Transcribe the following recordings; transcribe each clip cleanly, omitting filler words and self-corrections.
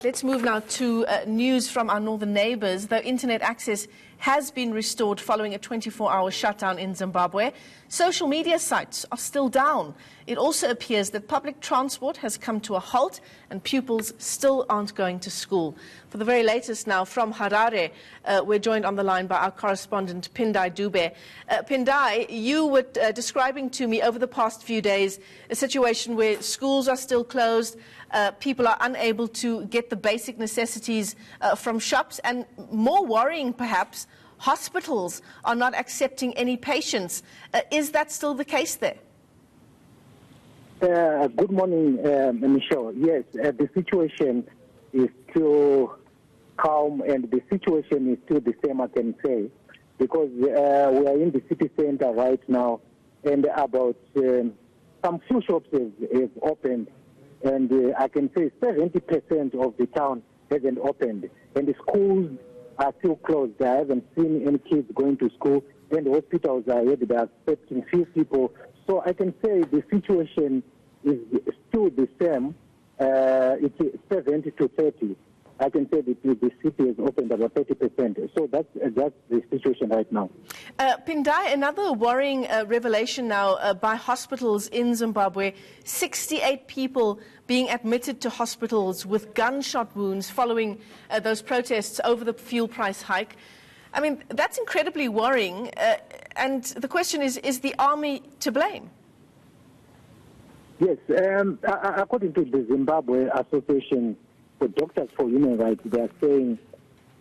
Let's move now to news from our northern neighbours. Though internet access has been restored following a 24-hour shutdown in Zimbabwe, social media sites are still down. It also appears that public transport has come to a halt and pupils still aren't going to school. For the very latest now from Harare, we're joined on the line by our correspondent Pindai Dube. Pindai, you were describing to me over the past few days a situation where schools are still closed, people are unable to get the basic necessities from shops, and more worrying perhaps, hospitals are not accepting any patients. Is that still the case there? Good morning, Michelle. Yes, the situation is still calm and the situation is still the same, I can say, because we are in the city center right now, and about some few shops have opened, and I can say 70% of the town hasn't opened, and the schools are still closed. I haven't seen any kids going to school, and the hospitals are accepting few people. So I can say the situation is still the same. It's 70 to 30. I can say that the city has opened about 30%. So that's the situation right now. Pindai, another worrying revelation now by hospitals in Zimbabwe. 68 people being admitted to hospitals with gunshot wounds following those protests over the fuel price hike. I mean, that's incredibly worrying. And the question is the army to blame? Yes. According to the Zimbabwe Association for Doctors for Human Rights, they are saying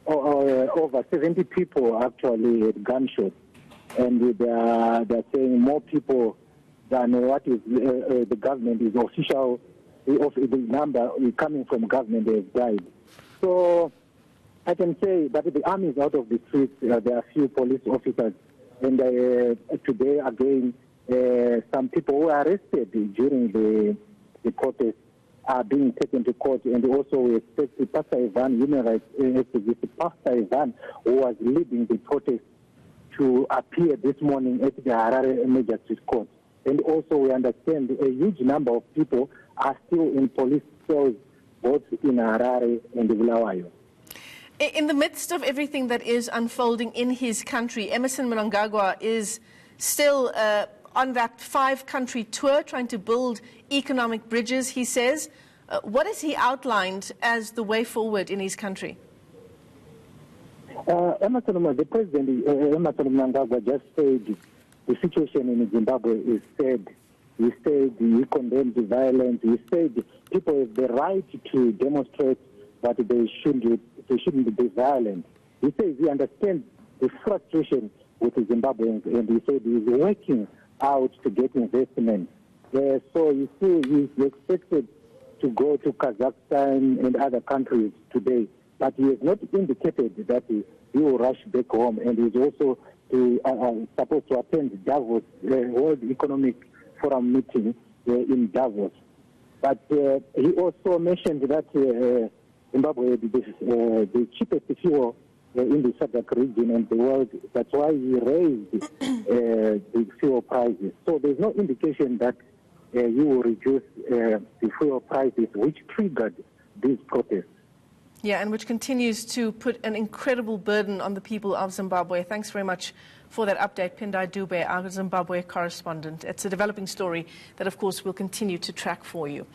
over 70 people actually had gunshots, and they are saying more people than what is the government is official. The number coming from government has died. So I can say that the army is out of the streets. There are few police officers, and today again some people who were arrested during the protest are being taken to court, and also we expect Pastor Ivan, human rights activist Pastor Ivan, who was leading the protest, to appear this morning at the Harare Magistrate Court. And also we understand a huge number of people are still in police cells, both in Harare and Bulawayo. In the midst of everything that is unfolding in his country, Emmerson Mnangagwa is still on that 5-country tour trying to build economic bridges, he says. What has he outlined as the way forward in his country? The president, Emmerson Mnangagwa, just said the situation in Zimbabwe is sad. He said he condemned the violence. He said people have the right to demonstrate, but they shouldn't be violent. He says he understands the frustration with the Zimbabweans, and he said he's working out to get investment. So you see, he's expected to go to Kazakhstan and other countries today, but he has not indicated that he will rush back home, and he's also supposed to attend Davos, World Economic Forum meeting in Davos. But he also mentioned that Zimbabwe is the cheapest fuel in the SADC region and the world. That's why he raised the fuel prices. So there's no indication that he will reduce the fuel prices, which triggered these protests. Yeah, and which continues to put an incredible burden on the people of Zimbabwe. Thanks very much for that update, Pindai Dube, our Zimbabwe correspondent. It's a developing story that, of course, we'll continue to track for you.